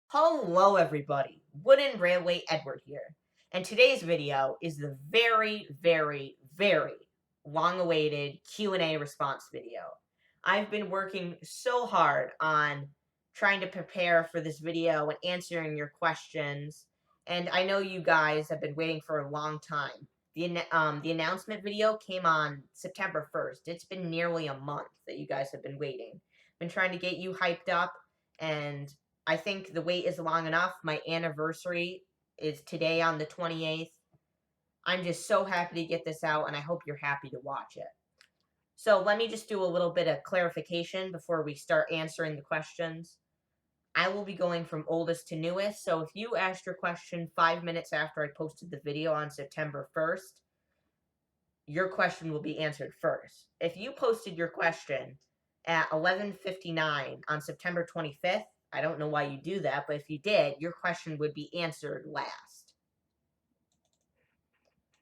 Hello everybody, Wooden Railway Edward here, and today's video is the very long-awaited Q&A response video. I've been working so hard on trying to prepare for this video and answering your questions, and I know you guys have been waiting for a long time. The announcement video came on September 1st. It's been nearly a month that you guys have been waiting. Been trying to get you hyped up, and I think the wait is long enough. My anniversary is today on the 28th. I'm just so happy to get this out, and I hope you're happy to watch it. So let me just do a little bit of clarification before we start answering the questions. I will be going from oldest to newest, so if you asked your question 5 minutes after I posted the video on September 1st, your question will be answered first. If you posted your question at 11:59 on September 25th, I don't know why you do that, but if you did, your question would be answered last.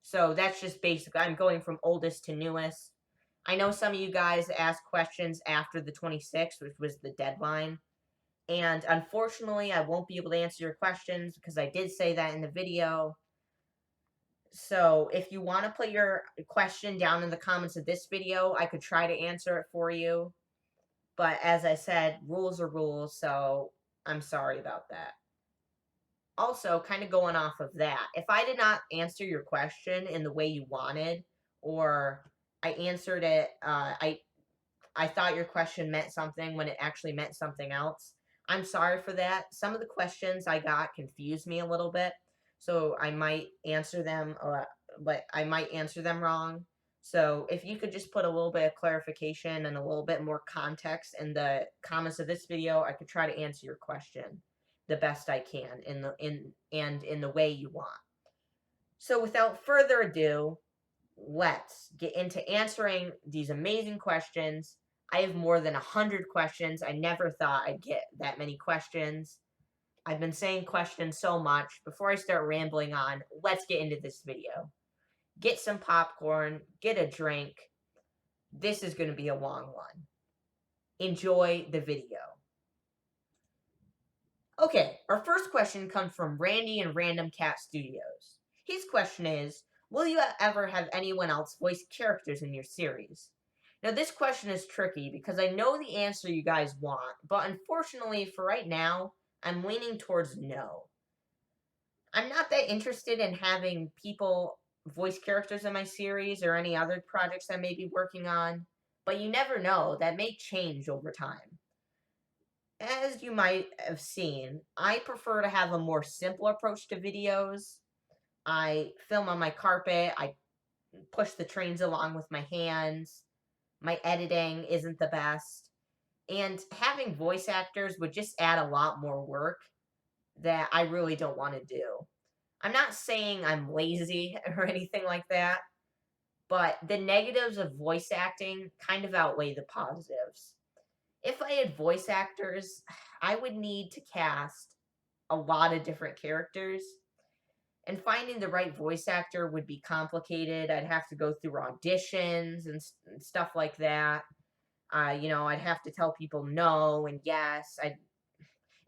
So that's just basic. I'm going from oldest to newest. I know some of you guys asked questions after the 26th, which was the deadline. And unfortunately, I won't be able to answer your questions because I did say that in the video. So if you want to put your question down in the comments of this video, I could try to answer it for you. But as I said, rules are rules, so I'm sorry about that. Also, kind of going off of that, if I did not answer your question in the way you wanted, or I answered it, I thought your question meant something when it actually meant something else, I'm sorry for that. Some of the questions I got confused me a little bit, so I might answer them, but I might answer them wrong. So if you could just put a little bit of clarification and a little bit more context in the comments of this video, I could try to answer your question the best I can in the way you want. So without further ado, let's get into answering these amazing questions. I have more than 100 questions. I never thought I'd get that many questions. I've been saying questions so much. Before I start rambling on, let's get into this video. Get some popcorn, get a drink. This is going to be a long one. Enjoy the video. Okay, our first question comes from Randy and Random Cat Studios. His question is, will you ever have anyone else voice characters in your series? Now, this question is tricky because I know the answer you guys want, but unfortunately for right now, I'm leaning towards no. I'm not that interested in having people voice characters in my series or any other projects I may be working on, but you never know, that may change over time. As you might have seen, I prefer to have a more simple approach to videos. I film on my carpet, I push the trains along with my hands, my editing isn't the best, and having voice actors would just add a lot more work that I really don't want to do. I'm not saying I'm lazy or anything like that, but the negatives of voice acting kind of outweigh the positives. If I had voice actors, I would need to cast a lot of different characters, and finding the right voice actor would be complicated. I'd have to go through auditions and stuff like that. I'd have to tell people no and yes. It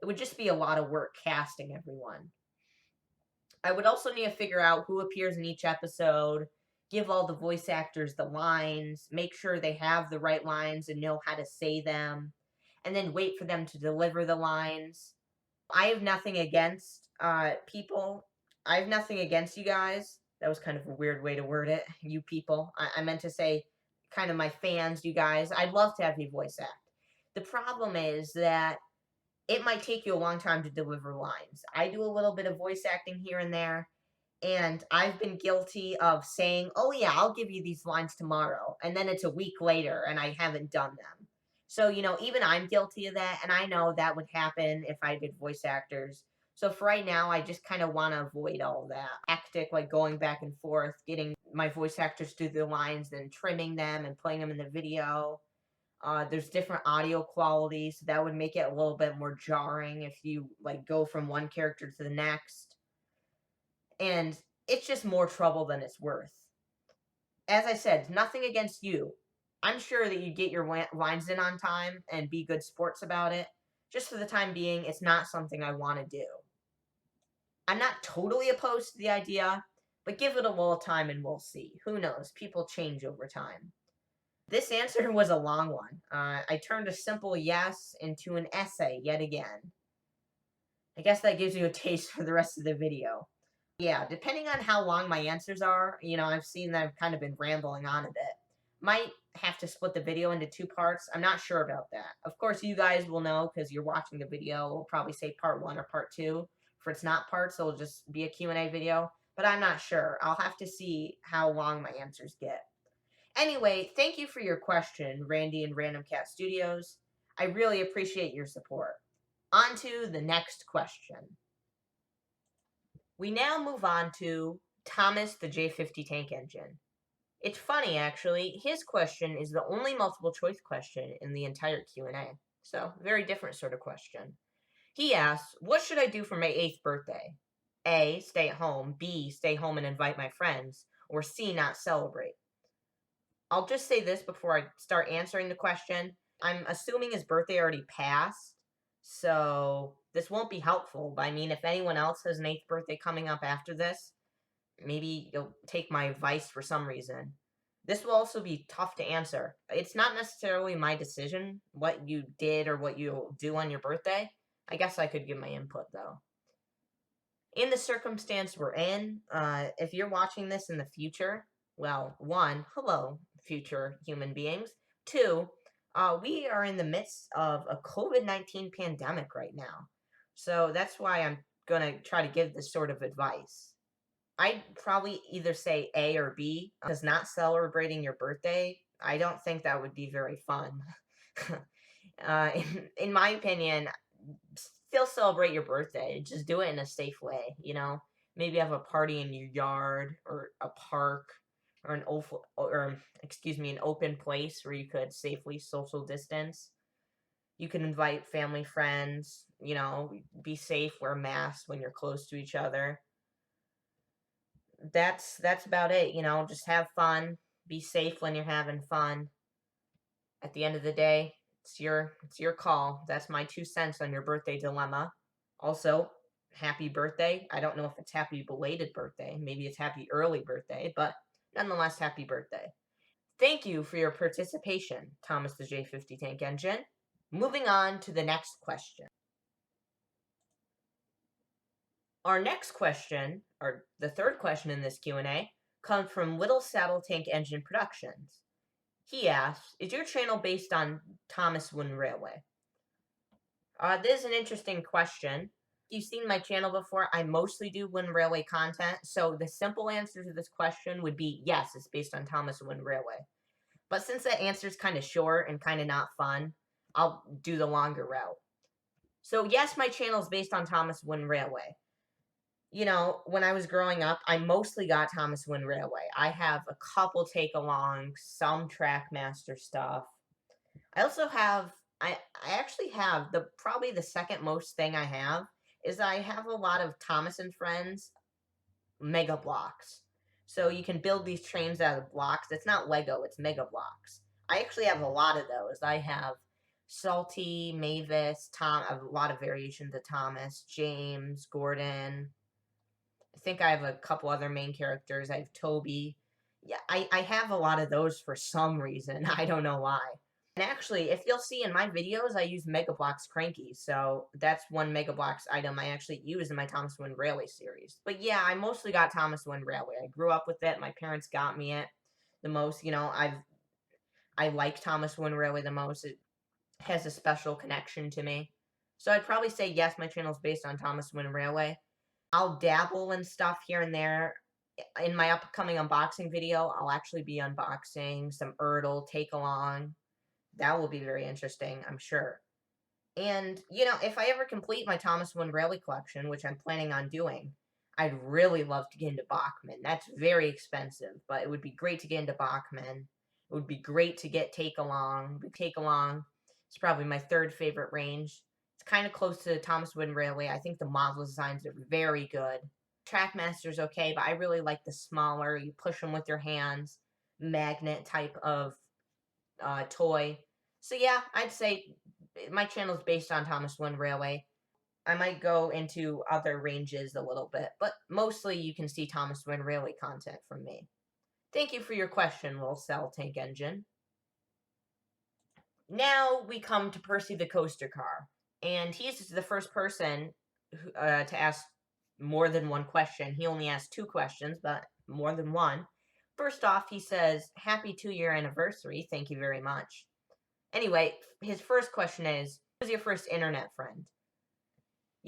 would just be a lot of work casting everyone. I would also need to figure out who appears in each episode, give all the voice actors the lines, make sure they have the right lines and know how to say them, and then wait for them to deliver the lines. I have nothing against people. I have nothing against you guys. That was kind of a weird way to word it. You people. I meant to say kind of my fans, you guys. I'd love to have you voice act. The problem is that it might take you a long time to deliver lines. I do a little bit of voice acting here and there, and I've been guilty of saying, oh yeah, I'll give you these lines tomorrow. And then it's a week later and I haven't done them. So, even I'm guilty of that. And I know that would happen if I did voice actors. So for right now, I just kind of want to avoid all that hectic, like going back and forth, getting my voice actors to do the lines, then trimming them and playing them in the video. There's different audio qualities, so that would make it a little bit more jarring if you go from one character to the next. And it's just more trouble than it's worth. As I said, nothing against you. I'm sure that you get your lines in on time and be good sports about it. Just for the time being, it's not something I want to do. I'm not totally opposed to the idea, but give it a little time and we'll see. Who knows? People change over time. This answer was a long one. I turned a simple yes into an essay yet again. I guess that gives you a taste for the rest of the video. Yeah, depending on how long my answers are, I've seen that I've kind of been rambling on a bit. Might have to split the video into two parts. I'm not sure about that. Of course, you guys will know because you're watching the video. We'll probably say part one or part two. For it's not parts, it'll just be a Q&A video. But I'm not sure. I'll have to see how long my answers get. Anyway, thank you for your question, Randy and Random Cat Studios. I really appreciate your support. On to the next question. We now move on to Thomas the J50 tank engine. It's funny, actually. His question is the only multiple choice question in the entire Q&A. So, very different sort of question. He asks, what should I do for my 8th birthday? A, stay at home. B, stay home and invite my friends. Or C, not celebrate. I'll just say this before I start answering the question. I'm assuming his birthday already passed, so this won't be helpful. But I mean, if anyone else has an 8th birthday coming up after this, maybe you'll take my advice for some reason. This will also be tough to answer. It's not necessarily my decision what you did or what you'll do on your birthday. I guess I could give my input, though. In the circumstance we're in, if you're watching this in the future, well, one, hello, future human beings. Two, we are in the midst of a COVID-19 pandemic right now. So that's why I'm going to try to give this sort of advice. I'd probably either say A or B, because not celebrating your birthday, I don't think that would be very fun. In my opinion, still celebrate your birthday. Just do it in a safe way, Maybe have a party in your yard or a park or an open place where you could safely social distance. You can invite family, friends, be safe, wear masks when you're close to each other. That's about it, just have fun, be safe when you're having fun. At the end of the day, it's your call. That's my 2 cents on your birthday dilemma. Also, happy birthday. I don't know if it's happy belated birthday. Maybe it's happy early birthday, but nonetheless, happy birthday. Thank you for your participation, Thomas the J50 Tank Engine. Moving on to the next question. Our next question, or the third question in this Q&A, comes from Little Saddle Tank Engine Productions. He asks, is your channel based on Thomas Wooden Railway? This is an interesting question. If you've seen my channel before, I mostly do Wooden Railway content, so the simple answer to this question would be yes, it's based on Thomas Wooden Railway. But since that answer is kind of short and kind of not fun, I'll do the longer route. So yes, my channel is based on Thomas Wooden Railway. When I was growing up, I mostly got Thomas Wooden Railway. I have a couple take-alongs, some Trackmaster stuff. I also have, I actually have, probably the second most thing I have is I have a lot of Thomas and Friends Mega Blocks. So you can build these trains out of blocks. It's not Lego, it's Mega Blocks. I actually have a lot of those. I have Salty, Mavis, I have a lot of variations of Thomas, James, Gordon. I think I have a couple other main characters. I have Toby. Yeah, I have a lot of those for some reason. I don't know why. And actually, if you'll see in my videos, I use Mega Bloks Cranky. So that's one Mega Bloks item I actually use in my Thomas Wooden Railway series. But yeah, I mostly got Thomas Wooden Railway. I grew up with it. My parents got me it the most. I like Thomas Wooden Railway the most. It has a special connection to me. So I'd probably say yes, my channel is based on Thomas Wooden Railway. I'll dabble in stuff here and there. In my upcoming unboxing video, I'll actually be unboxing some Erdl take-along. That will be very interesting, I'm sure. And, if I ever complete my Thomas Wooden Railway collection, which I'm planning on doing, I'd really love to get into Bachmann. That's very expensive, but it would be great to get into Bachmann. It would be great to get Take-Along. Take-Along is probably my third favorite range. It's kind of close to the Thomas Wooden Railway. I think the model designs are very good. Trackmaster's okay, but I really like the smaller, you push them with your hands, magnet type of toy. So yeah, I'd say My channel is based on Thomas Wind Railway. I might go into other ranges a little bit, but mostly you can see Thomas Wind Railway content from me. Thank you for your question, little cell tank engine. Now we come to Percy the Coaster Car, and he's the first person to ask more than one question. He only asked 2 questions, but more than one. First off, he says, "Happy 2-year anniversary. Thank you very much." Anyway, his first question is, who was your first internet friend?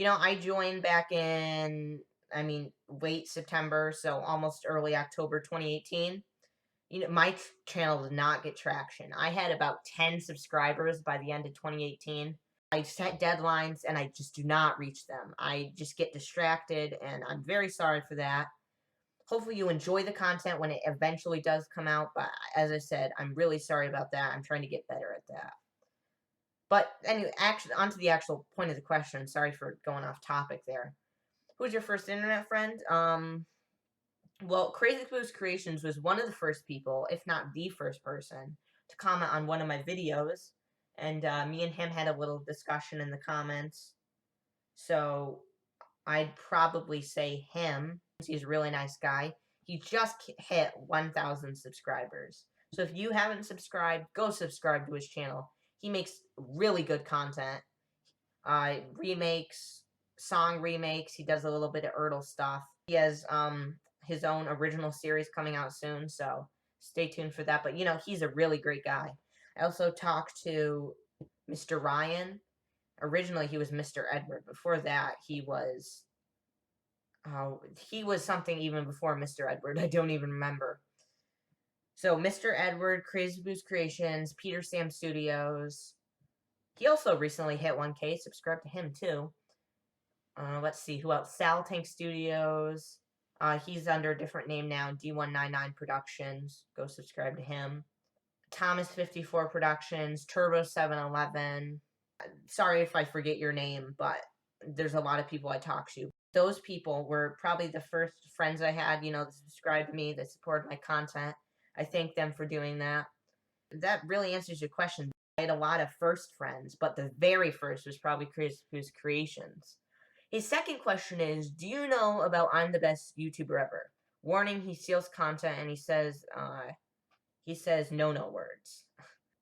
I joined back in, late September, so almost early October 2018. My channel did not get traction. I had about 10 subscribers by the end of 2018. I set deadlines and I just do not reach them. I just get distracted, and I'm very sorry for that. Hopefully you enjoy the content when it eventually does come out, but as I said, I'm really sorry about that. I'm trying to get better at that. But anyway, actually, onto the actual point of the question. Sorry for going off topic there. Who's your first internet friend? Well, Crazy Caboose Creations was one of the first people, if not the first person, to comment on one of my videos. And me and him had a little discussion in the comments. So I'd probably say him. He's a really nice guy. He just hit 1,000 subscribers. So if you haven't subscribed, go subscribe to his channel. He makes really good content. Remakes, song remakes. He does a little bit of Erdl stuff. He has his own original series coming out soon, so stay tuned for that. But he's a really great guy. I also talked to Mr. Ryan. Originally he was Mr. Edward. Before that he was something even before Mr. Edward. I don't even remember. So Mr. Edward, Crazy Boost Creations, Peter Sam Studios. He also recently hit 1K. Subscribe to him too. Let's see who else. Sal Tank Studios. He's under a different name now. D199 Productions. Go subscribe to him. Thomas 54 Productions. Turbo 711. Sorry if I forget your name, but there's a lot of people I talk to. Those people were probably the first friends I had, that subscribed to me, that supported my content. I thank them for doing that. That really answers your question. I had a lot of first friends, but the very first was probably Caboose Creations. His second question is, do you know about I'm the Best YouTuber Ever? Warning, he steals content and he says no words.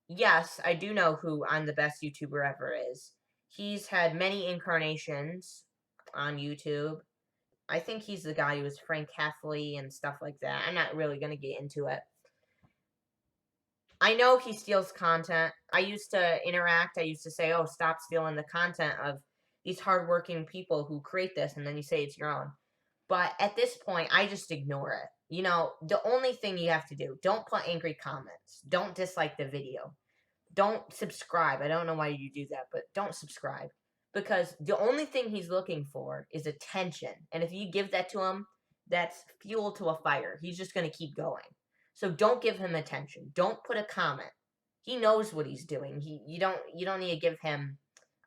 Yes, I do know who I'm the Best YouTuber Ever is. He's had many incarnations on YouTube. I think he's the guy who was Frank Heffley and stuff like that. I'm not really going to get into it. I know he steals content. I used to interact. I used to say, oh, stop stealing the content of these hardworking people who create this, and then you say it's your own. But at this point, I just ignore it. The only thing you have to do, don't put angry comments. Don't dislike the video. Don't subscribe. I don't know why you do that, but don't subscribe. Because the only thing he's looking for is attention. And if you give that to him, that's fuel to a fire. He's just going to keep going. So don't give him attention. Don't put a comment. He knows what he's doing. You don't need to give him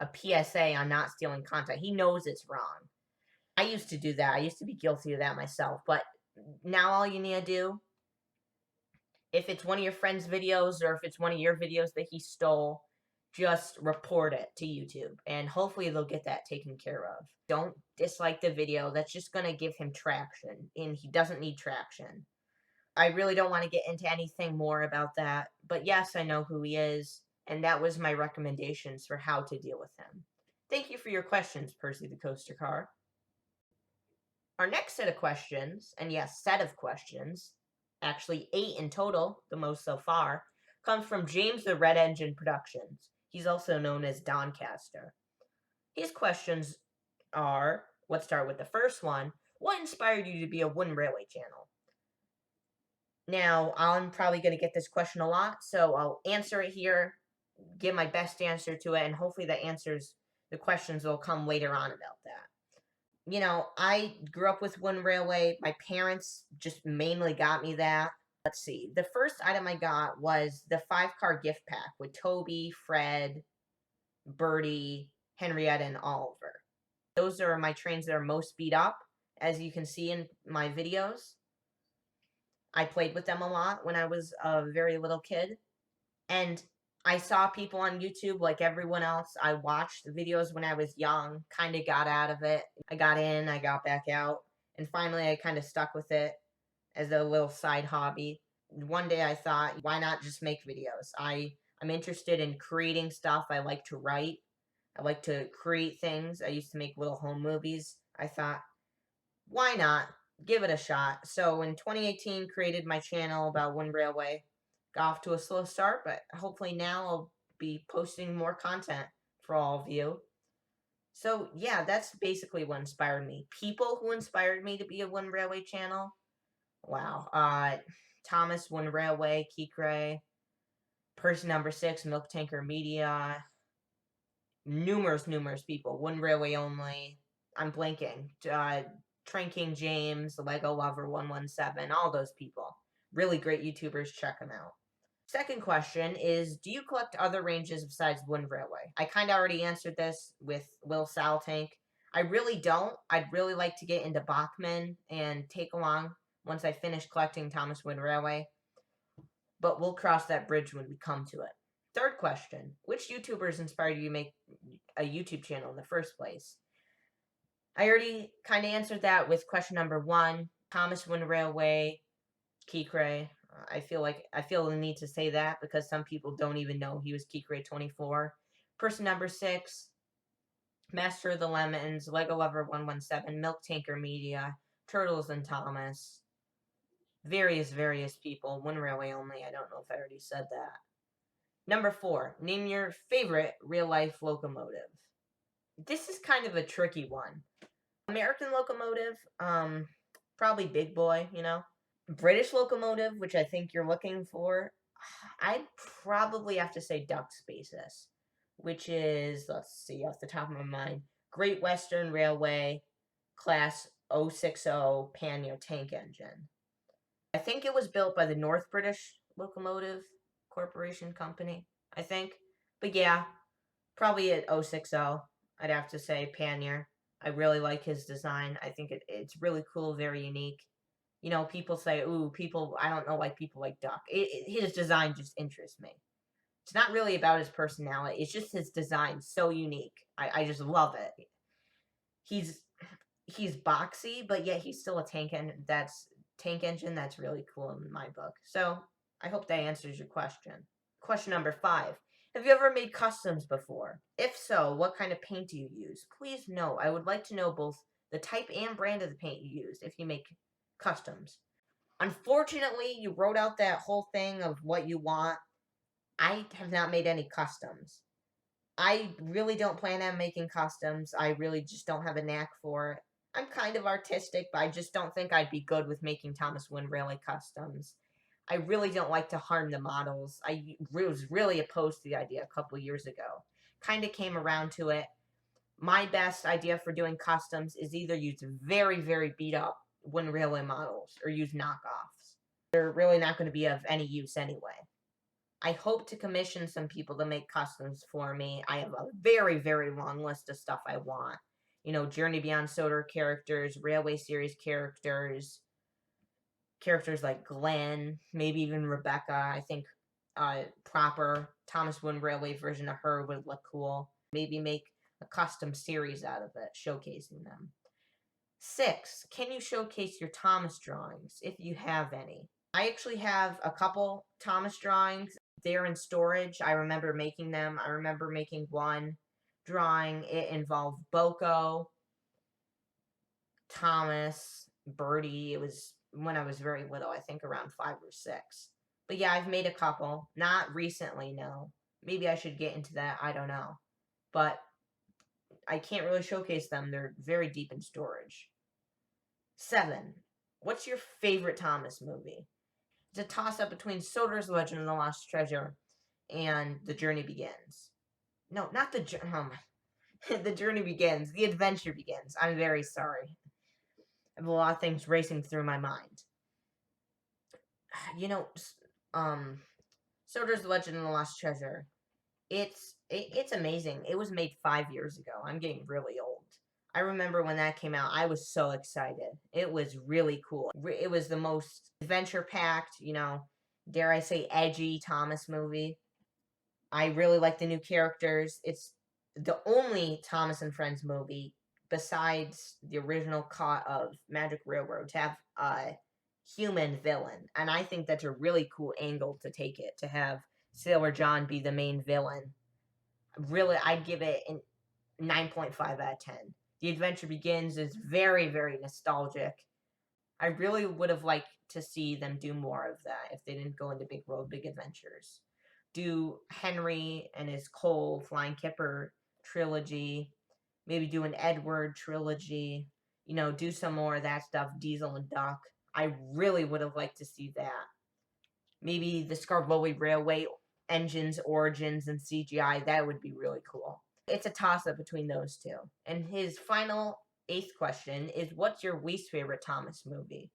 a PSA on not stealing content. He knows it's wrong. I used to do that. I used to be guilty of that myself. But now all you need to do, if it's one of your friend's videos or if it's one of your videos that he stole, just report it to YouTube. And hopefully they'll get that taken care of. Don't dislike the video. That's just going to give him traction. And he doesn't need traction. I really don't want to get into anything more about that. But yes, I know who he is. And that was my recommendations for how to deal with him. Thank you for your questions, Percy the Coaster Car. Our next set of questions, and yes, set of questions, actually 8 in total, the most so far, comes from James the Red Engine Productions. He's also known as Doncaster. His questions are, let's start with the first one. What inspired you to be a Wooden Railway channel? Now, I'm probably going to get this question a lot, so I'll answer it here, give my best answer to it, and hopefully the questions will come later on about that. I grew up with Wooden Railway. My parents just mainly got me that. Let's see. The first item I got was the 5-car gift pack with Toby, Fred, Bertie, Henrietta, and Oliver. Those are my trains that are most beat up, as you can see in my videos. I played with them a lot when I was a very little kid. And I saw people on YouTube like everyone else. I watched the videos when I was young, kind of got out of it. I got in, I got back out, and finally I kind of stuck with it as a little side hobby. One day I thought, why not just make videos? I'm interested in creating stuff. I like to write. I like to create things. I used to make little home movies. I thought, why not give it a shot? So in 2018, created my channel about One Railway. Got off to a slow start, but hopefully now I'll be posting more content for all of you. So yeah, that's basically what inspired me. People who inspired me to be a One Railway channel. Wow. Thomas, One Railway, Kikray, Person Number 6, Milk Tanker Media, numerous people. One Railway Only. I'm blanking. Train King James, Lego Lover 117, all those people. Really great YouTubers. Check them out. Second question is, do you collect other ranges besides One Railway? I kind of already answered this with Will Sal Tank. I really don't. I'd really like to get into Bachman and take along once I finish collecting Thomas One Railway. But we'll cross that bridge when we come to it. Third question, which YouTubers inspired you to make a YouTube channel in the first place? I already kind of answered that with question number 1. Thomas One Railway, Kikray. I feel the need to say that because some people don't even know he was Kikray 24. Person number 6, Master of the Lemons, Lego Lover 117, Milk Tanker Media, Turtles and Thomas. Various people. One Railway Only. I don't know if I already said that. Number 4, name your favorite real-life locomotive. This is kind of a tricky one. American locomotive, probably Big Boy, you know. British locomotive, which I think you're looking for, I'd probably have to say Duck Spaces, which is, let's see, off the top of my mind, Great Western Railway, Class 060 Pannier tank engine. I think it was built by the North British Locomotive Corporation Company, I think. But yeah, probably at 060, I'd have to say Pannier. I really like his design. I think it's really cool, very unique. You know, people say, ooh, I don't know why people like Duck. His design just interests me. It's not really about his personality. It's just his design, so unique. I just love it. He's boxy, but yet he's still a tank engine. That's really cool in my book. So I hope that answers your question. Question number 5. Have you ever made customs before? If so, what kind of paint do you use? Please no. I would like to know both the type and brand of the paint you use if you make customs. Unfortunately, you wrote out that whole thing of what you want. I have not made any customs. I really don't plan on making customs. I really just don't have a knack for it. I'm kind of artistic, but I just don't think I'd be good with making Thomas One Railway customs. I really don't like to harm the models. I was really opposed to the idea a couple years ago. Kind of came around to it. My best idea for doing customs is either use very beat up One Railway models or use knockoffs. They're really not going to be of any use anyway. I hope to commission some people to make customs for me. I have a very long list of stuff I want. You know, Journey Beyond Soder characters, Railway Series characters like Glenn, maybe even Rebecca. I think proper Thomas One Railway version of her would look cool. Maybe make a custom series out of it, showcasing them. 6, can you showcase your Thomas drawings, if you have any? I actually have a couple Thomas drawings. They're in storage. I remember making them. I remember making one drawing. It involved Boko, Thomas, Birdie. It was when I was very little, I think around 5 or 6. But yeah, I've made a couple. Not recently, no. Maybe I should get into that. I don't know. But I can't really showcase them. They're very deep in storage. 7, what's your favorite Thomas movie? It's a toss-up between Soder's Legend of the Lost Treasure and The Journey Begins. No, not the The Journey Begins. The Adventure Begins. I'm very sorry. I have a lot of things racing through my mind. You know, Soder's Legend of the Lost Treasure. It's amazing. It was made 5 years ago. I'm getting really old. I remember when that came out, I was so excited. It was really cool. It was the most adventure-packed, you know, dare I say, edgy Thomas movie. I really like the new characters. It's the only Thomas and Friends movie besides the original cut of Magic Railroad to have a human villain. And I think that's a really cool angle to take it, to have Sailor John be the main villain. Really, I'd give it a 9.5 out of 10. The Adventure Begins is very, very nostalgic. I really would have liked to see them do more of that if they didn't go into Big World, Big Adventures. Do Henry and his Cole Flying Kipper trilogy. Maybe do an Edward trilogy. Do some more of that stuff, Diesel and Duck. I really would have liked to see that. Maybe the Scarbowie Railway engines, origins, and CGI. That would be really cool. It's a toss-up between those two. And his final 8th question is, what's your least favorite Thomas movie?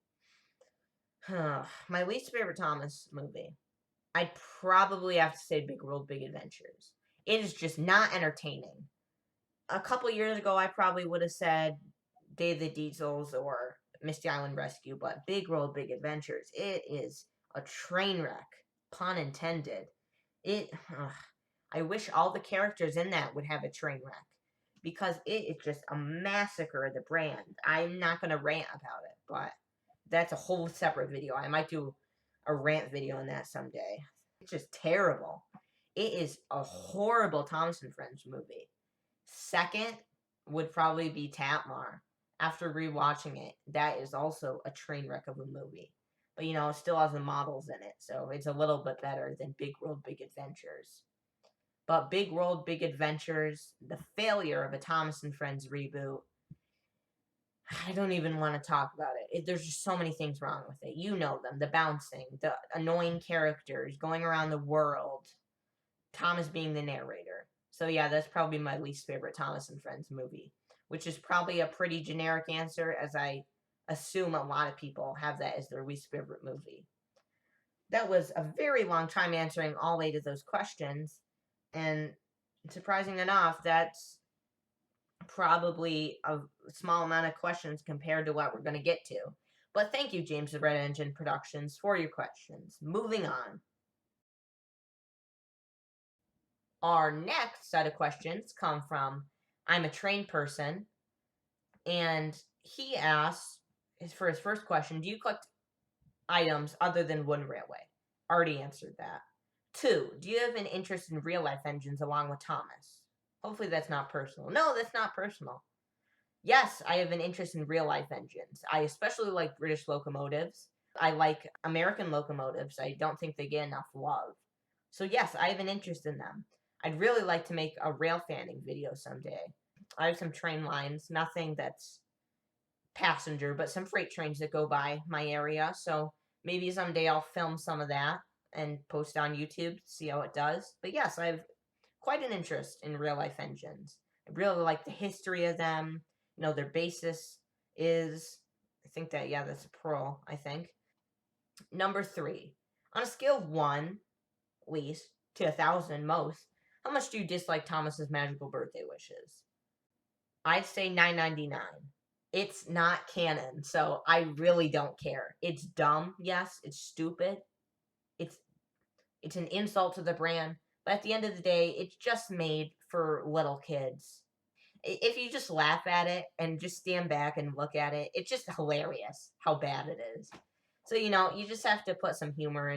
My least favorite Thomas movie. I'd probably have to say Big World, Big Adventures. It is just not entertaining. A couple years ago, I probably would have said Day of the Diesels or Misty Island Rescue, but Big World, Big Adventures, it is a train wreck, pun intended. I wish all the characters in that would have a train wreck, because it is just a massacre of the brand. I'm not going to rant about it, but that's a whole separate video. I might do a rant video on that someday. It's just terrible. It is a horrible Thomas and Friends movie. Second would probably be Tatmar. After rewatching it, that is also a train wreck of a movie. But, it still has the models in it, so it's a little bit better than Big World, Big Adventures. But Big World, Big Adventures, the failure of a Thomas and Friends reboot, I don't even want to talk about it. There's just so many things wrong with it. You know them. The bouncing, the annoying characters, going around the world, Thomas being the narrator. So yeah, that's probably my least favorite Thomas and Friends movie, which is probably a pretty generic answer, as I assume a lot of people have that as their least favorite movie. That was a very long time answering all 8 of those questions, and surprising enough, that's probably a small amount of questions compared to what we're going to get to. But thank you, James the Red Engine Productions, for your questions. Moving on. Our next set of questions come from I'm a Trained Person, and he asks, for his first question, do you collect items other than Wooden Railway? Already answered that. 2, do you have an interest in real-life engines along with Thomas? Hopefully that's not personal. No, that's not personal. Yes, I have an interest in real-life engines. I especially like British locomotives. I like American locomotives. I don't think they get enough love. So yes, I have an interest in them. I'd really like to make a rail fanning video someday. I have some train lines, nothing that's passenger, but some freight trains that go by my area. So maybe someday I'll film some of that and post on YouTube to see how it does. But yes, I have quite an interest in real-life engines. I really like the history of them. Their basis is, I think that, yeah, that's a pearl, I think. Number 3, on a scale of 1, least, to 1,000, most, how much do you dislike Thomas's magical birthday wishes? I'd say 9.99. It's not canon, so I really don't care. It's dumb, yes, it's stupid. It's an insult to the brand, but at the end of the day, it's just made for little kids. If you just laugh at it and just stand back and look at it, it's just hilarious how bad it is. So, you just have to put some humor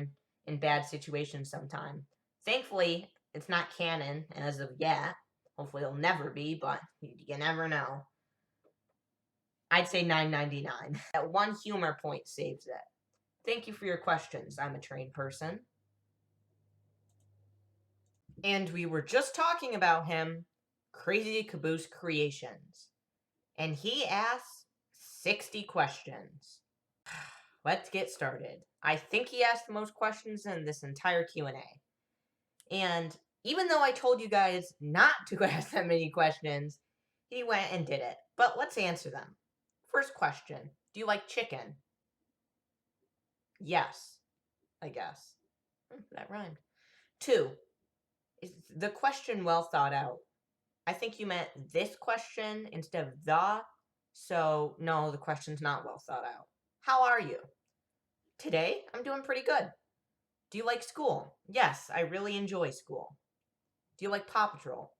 in bad situations sometime. Thankfully, it's not canon as of yet. Hopefully it'll never be, but you never know. I'd say 9.99. That one humor point saves it. Thank you for your questions. I'm a Trained Person. And we were just talking about him, Crazy Caboose Creations. And he asks 60 questions. Let's get started. I think he asked the most questions in this entire Q&A. And even though I told you guys not to ask that many questions, he went and did it. But let's answer them. First question, do you like chicken? Yes, I guess. That rhymed. 2, is the question well thought out? I think you meant this question instead of the, so no, the question's not well thought out. How are you? Today, I'm doing pretty good. Do you like school? Yes, I really enjoy school. Do you like Paw Patrol?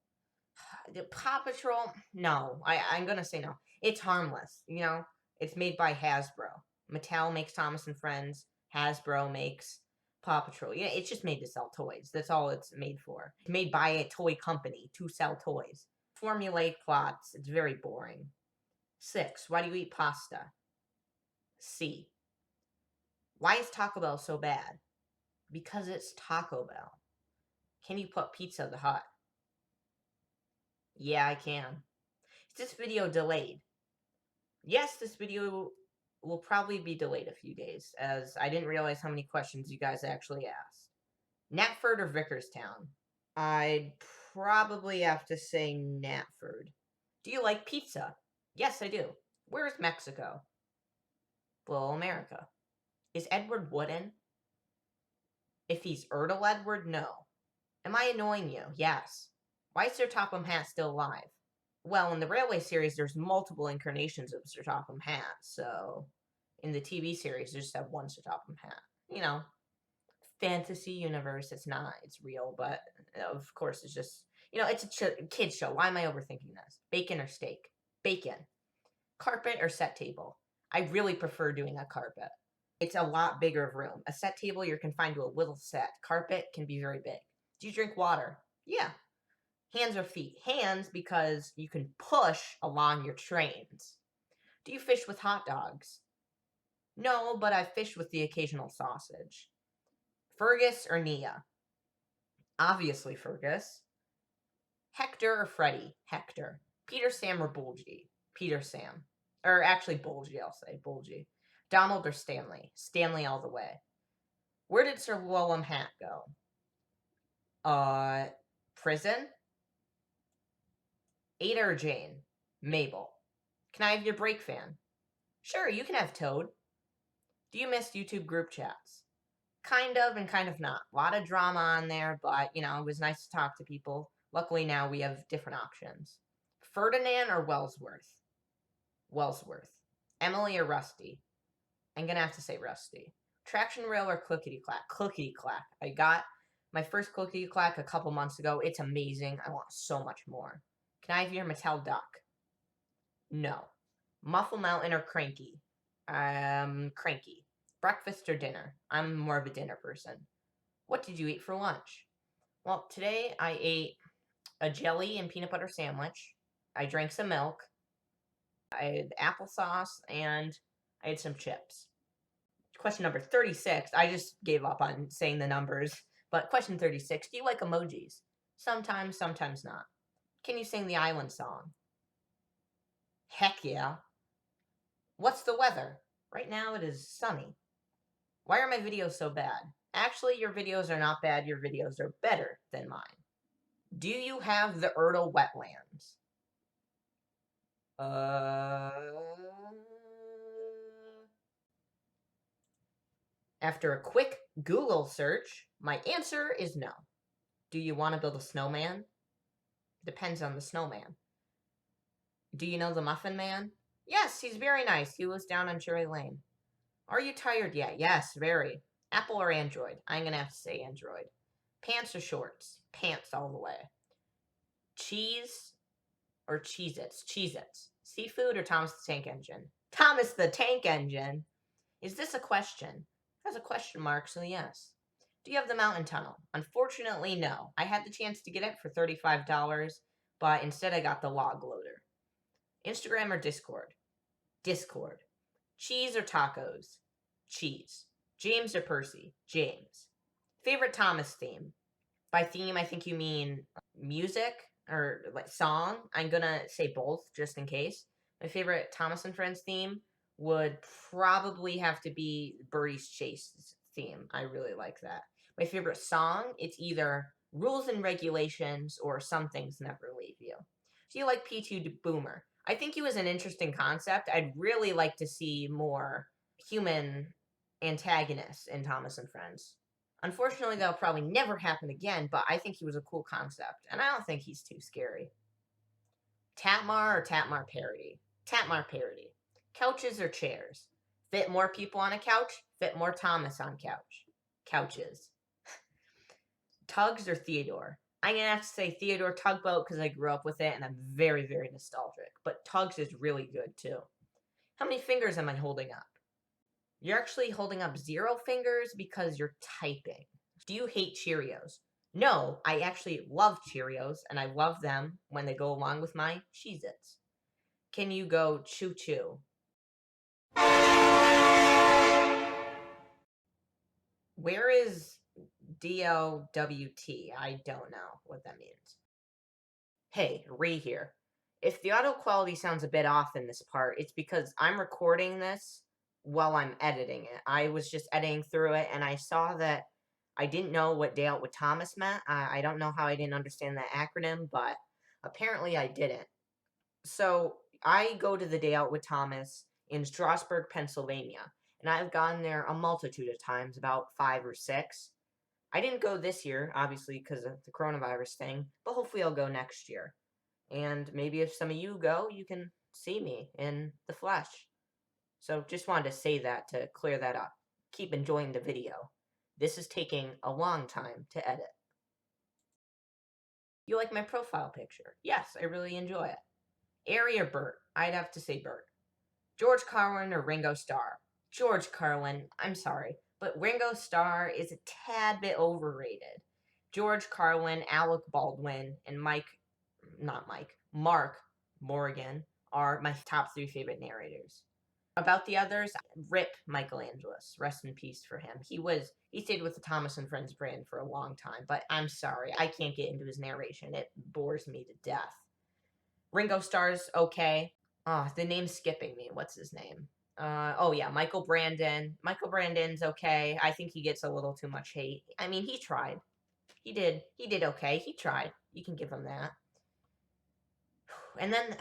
Paw Patrol? No. I'm gonna say no. It's harmless, you know? It's made by Hasbro. Mattel makes Thomas and Friends. Hasbro makes Paw Patrol. Yeah, it's just made to sell toys. That's all it's made for. It's made by a toy company to sell toys. Formulaic plots. It's very boring. 6. Why do you eat pasta? C. Why is Taco Bell so bad? Because it's Taco Bell. Can you put Pizza the Hut? Yeah, I can. Is this video delayed? Yes, this video will probably be delayed a few days, as I didn't realize how many questions you guys actually asked. Knapford or Vickerstown? I'd probably have to say Knapford. Do you like pizza? Yes, I do. Where's Mexico? Little America. Is Edward wooden? If he's Erdl Edward, no. Am I annoying you? Yes. Why is Sir Topham Hatt still alive? Well, in the Railway series, there's multiple incarnations of Sir Topham Hatt, so in the TV series, they just have one Sir Topham Hatt. You know, fantasy universe, it's not, it's real, but of course, it's just, you know, it's a kid's show. Why am I overthinking this? Bacon or steak? Bacon. Carpet or set table? I really prefer doing a carpet. It's a lot bigger of room. A set table, you're confined to a little set. Carpet can be very big. Do you drink water? Yeah. Hands or feet? Hands, because you can push along your trains. Do you fish with hot dogs? No, but I fish with the occasional sausage. Fergus or Nia? Obviously Fergus. Hector or Freddy? Hector. Peter, Sam, or Bulgy? Peter, Sam. Or actually Bulgy, I'll say. Bulgy. Donald or Stanley? Stanley all the way. Where did Sir Willem Hatt go? Prison? Ada or Jane? Mabel. Can I have your brake fan? Sure, you can have Toad. Do you miss YouTube group chats? Kind of and kind of not. A lot of drama on there, but, you know, it was nice to talk to people. Luckily now we have different options. Ferdinand or Wellsworth? Wellsworth. Emily or Rusty? I'm gonna have to say Rusty. Traction rail or clickety clack? Clickety clack. I got my first clickety clack a couple months ago. It's amazing. I want so much more. Can I have your Mattel duck? No. Muffle Mountain or Cranky? Cranky. Breakfast or dinner? I'm more of a dinner person. What did you eat for lunch? Well, today I ate a jelly and peanut butter sandwich. I drank some milk. I had applesauce, and I had some chips. Question number 36. I just gave up on saying the numbers. But question 36. Do you like emojis? Sometimes, sometimes not. Can you sing the island song? Heck yeah. What's the weather? Right now it is sunny. Why are my videos so bad? Actually, your videos are not bad. Your videos are better than mine. Do you have the Erdl wetlands? After a quick Google search, my answer is no. Do you want to build a snowman? Depends on the snowman. Do you know the Muffin Man? Yes, he's very nice. He lives down on Cherry Lane. Are you tired yet? Yes, very. Apple or Android? I'm going to have to say Android. Pants or shorts? Pants all the way. Cheese or Cheez-Its? Cheez-Its. Seafood or Thomas the Tank Engine? Thomas the Tank Engine? Is this a question? It has a question mark, so yes. Do you have the mountain tunnel? Unfortunately, no. I had the chance to get it for $35, but instead I got the log loader. Instagram or Discord? Discord. Cheese or tacos? Cheese. James or Percy? James. Favorite Thomas theme? By theme, I think you mean music or like song. I'm gonna say both just in case. My favorite Thomas and Friends theme would probably have to be Birdie's Chase theme. I really like that. My favorite song, it's either Rules and Regulations or Some Things Never Leave You. Do you like P2 Boomer? I think he was an interesting concept. I'd really like to see more human antagonists in Thomas and Friends. Unfortunately, that'll probably never happen again, but I think he was a cool concept, and I don't think he's too scary. Tatmar or Tatmar parody? Tatmar parody. Couches or chairs? Fit more people on a couch, fit more Thomas on couch. Couches. Tugs or Theodore? I'm gonna have to say Theodore Tugboat because I grew up with it and I'm very, very nostalgic. But Tugs is really good too. How many fingers am I holding up? You're actually holding up 0 fingers because you're typing. Do you hate Cheerios? No, I actually love Cheerios and I love them when they go along with my Cheez-Its. Can you go choo choo? Where is DLWT? I don't know what that means. Hey, Ree here. If the audio quality sounds a bit off in this part, it's because I'm recording this while I'm editing it. I was just editing through it and I saw that I didn't know what Day Out with Thomas meant. I don't know how I didn't understand that acronym, but apparently I didn't. So I go to the Day Out with Thomas in Strasburg, Pennsylvania, and I've gone there a multitude of times, about 5 or 6. I didn't go this year, obviously, because of the coronavirus thing, but hopefully I'll go next year. And maybe if some of you go, you can see me in the flesh. So just wanted to say that to clear that up. Keep enjoying the video. This is taking a long time to edit. You like my profile picture? Yes, I really enjoy it. Airy or Bert? I'd have to say Bert. George Carlin or Ringo Starr? George Carlin, I'm sorry, but Ringo Starr is a tad bit overrated. George Carlin, Alec Baldwin, and Mark Morgan are my top 3 favorite narrators. About the others, rip Michelangelos. Rest in peace for him. He stayed with the Thomas and Friends brand for a long time, but I'm sorry, I can't get into his narration. It bores me to death. Ringo Starr's okay. The name's skipping me. What's his name? Oh yeah, Michael Brandon. Michael Brandon's okay. I think he gets a little too much hate. I mean, he tried. He did okay. He tried. You can give him that. And then,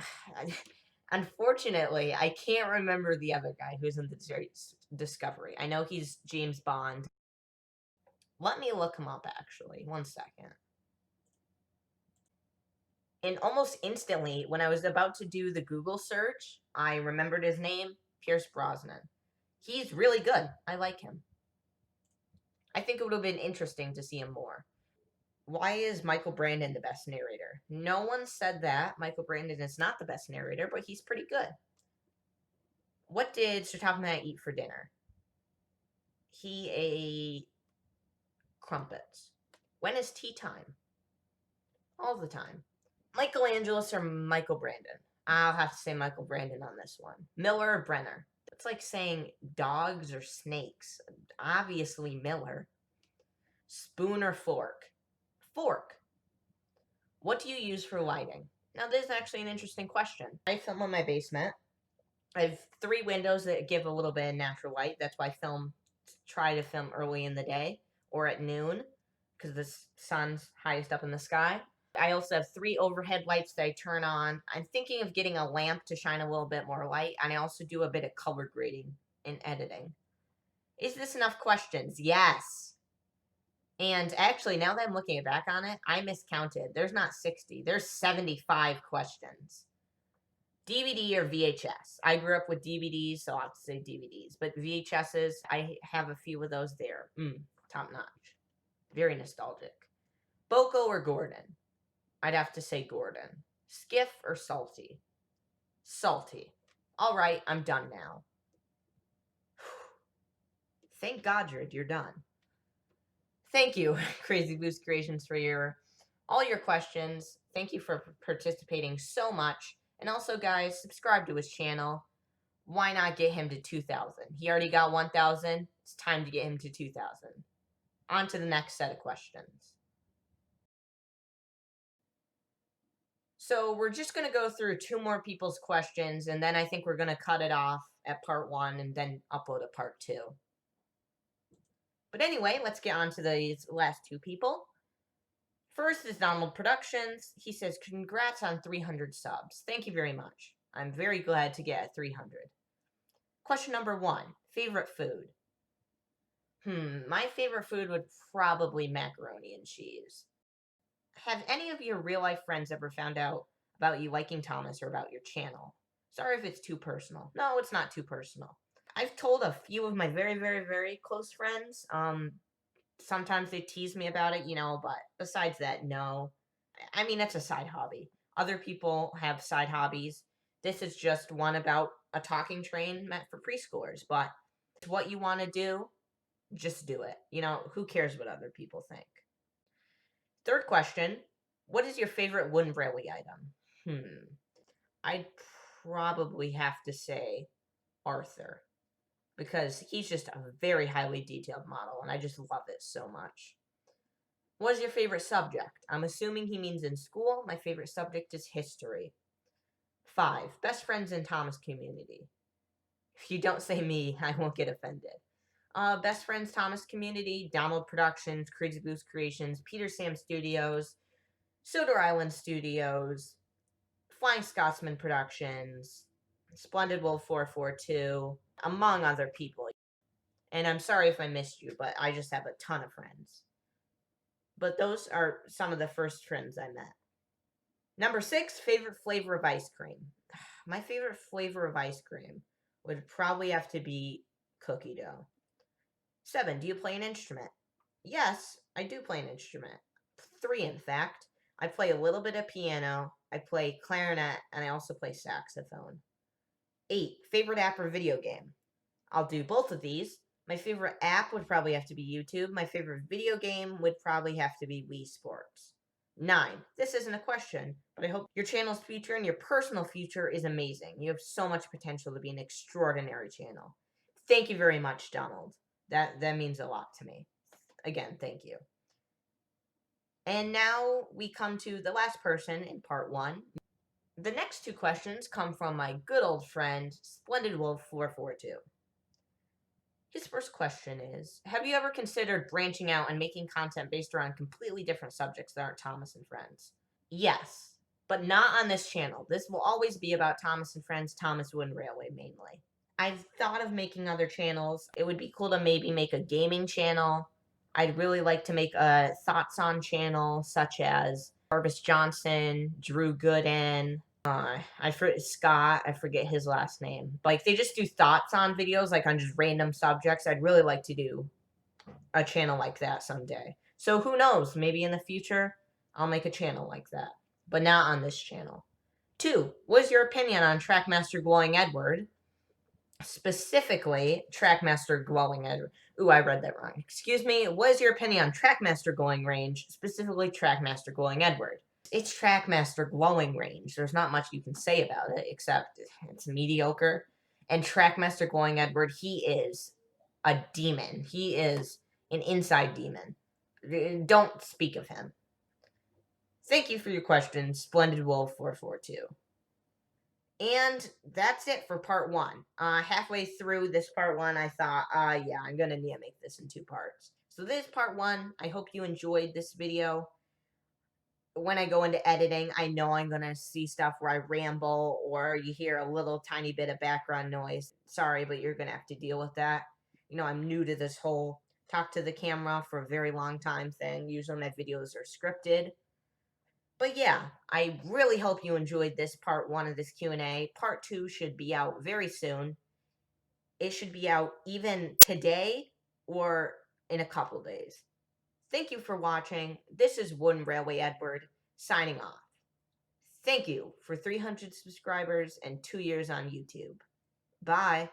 unfortunately, I can't remember the other guy who's in the Discovery. I know he's James Bond. Let me look him up, actually. 1 second. And almost instantly, when I was about to do the Google search, I remembered his name, Pierce Brosnan. He's really good. I like him. I think it would have been interesting to see him more. Why is Michael Brandon the best narrator? No one said that. Michael Brandon is not the best narrator, but he's pretty good. What did Sir Topham Hatt eat for dinner? He ate crumpets. When is tea time? All the time. Michelangelos or Michael Brandon? I'll have to say Michael Brandon on this one. Miller or Brenner? It's like saying dogs or snakes. Obviously Miller. Spoon or fork? Fork. What do you use for lighting? Now, this is actually an interesting question. I film in my basement. I have 3 windows that give a little bit of natural light. That's why I try to film early in the day or at noon because the sun's highest up in the sky. I also have 3 overhead lights that I turn on. I'm thinking of getting a lamp to shine a little bit more light, and I also do a bit of color grading in editing. Is this enough questions? Yes. And actually, now that I'm looking back on it, I miscounted. There's not 60. There's 75 questions. DVD or VHS? I grew up with DVDs, so I'll have to say DVDs. But VHSs, I have a few of those there. Top notch. Very nostalgic. Boko or Gordon? I'd have to say Gordon. Skiff or Salty? Salty. All right, I'm done now. Thank God you're done. Thank you, Crazy Boost Creations, for all your questions. Thank you for participating so much. And also, guys, subscribe to his channel. Why not get him to 2,000? He already got 1,000. It's time to get him to 2,000. On to the next set of questions. So we're just going to go through 2 more people's questions, and then I think we're going to cut it off at part 1 and then upload a part 2. But anyway, let's get on to these last 2 people. First is Donald Productions. He says, congrats on 300 subs. Thank you very much. I'm very glad to get at 300. Question number 1. Favorite food? My favorite food would probably macaroni and cheese. Have any of your real-life friends ever found out about you liking Thomas or about your channel? Sorry if it's too personal. No, it's not too personal. I've told a few of my very, very, very close friends. Sometimes they tease me about it, but besides that, no. I mean, it's a side hobby. Other people have side hobbies. This is just one about a talking train meant for preschoolers, but it's what you want to do, just do it. Who cares what other people think? Third question, what is your favorite wooden railway item? I'd probably have to say Arthur, because he's just a very highly detailed model, and I just love it so much. What is your favorite subject? I'm assuming he means in school. My favorite subject is history. 5. Best friends in Thomas community. If you don't say me, I won't get offended. Best friends Thomas community, Donald Productions, Caboose Creations, Peter Sam Studios, Soder Island Studios, Flying Scotsman Productions, Splendid Wolf 442, among other people. And I'm sorry if I missed you, but I just have a ton of friends. But those are some of the first friends I met. Number 6, favorite flavor of ice cream. My favorite flavor of ice cream would probably have to be cookie dough. 7, do you play an instrument? Yes, I do play an instrument. 3, in fact. I play a little bit of piano, I play clarinet, and I also play saxophone. 8, favorite app or video game? I'll do both of these. My favorite app would probably have to be YouTube. My favorite video game would probably have to be Wii Sports. 9, this isn't a question, but I hope your channel's future and your personal future is amazing. You have so much potential to be an extraordinary channel. Thank you very much, Donald. That means a lot to me. Again, thank you. And now we come to the last person in part 1. The next 2 questions come from my good old friend, Splendid Wolf 442. His first question is, have you ever considered branching out and making content based around completely different subjects that aren't Thomas and Friends? Yes, but not on this channel. This will always be about Thomas and Friends, Thomas Wooden Railway mainly. I've thought of making other channels. It would be cool to maybe make a gaming channel. I'd really like to make a thoughts on channel, such as Jarvis Johnson, Drew Gooden, Scott, I forget his last name. Like, they just do thoughts on videos, like on just random subjects. I'd really like to do a channel like that someday. So who knows? Maybe in the future, I'll make a channel like that. But not on this channel. 2, what is your opinion on Trackmaster Glowing Edward? Specifically, Trackmaster Glowing Edward. Ooh, I read that wrong. Excuse me. What is your opinion on Trackmaster Glowing Range? Specifically, Trackmaster Glowing Edward. It's Trackmaster Glowing Range. There's not much you can say about it, except it's mediocre. And Trackmaster Glowing Edward, he is a demon. He is an inside demon. Don't speak of him. Thank you for your question, Splendid Wolf 442. And that's it for part 1. Halfway through this part 1, I thought, yeah, I'm going to need to make this in 2 parts. So this is part 1. I hope you enjoyed this video. When I go into editing, I know I'm going to see stuff where I ramble or you hear a little tiny bit of background noise. Sorry, but you're going to have to deal with that. I'm new to this whole talk to the camera for a very long time thing. Usually my videos are scripted. But yeah, I really hope you enjoyed this part 1 of this Q&A. Part 2 should be out very soon. It should be out even today or in a couple days. Thank you for watching. This is Wooden Railway Edward signing off. Thank you for 300 subscribers and 2 years on YouTube. Bye.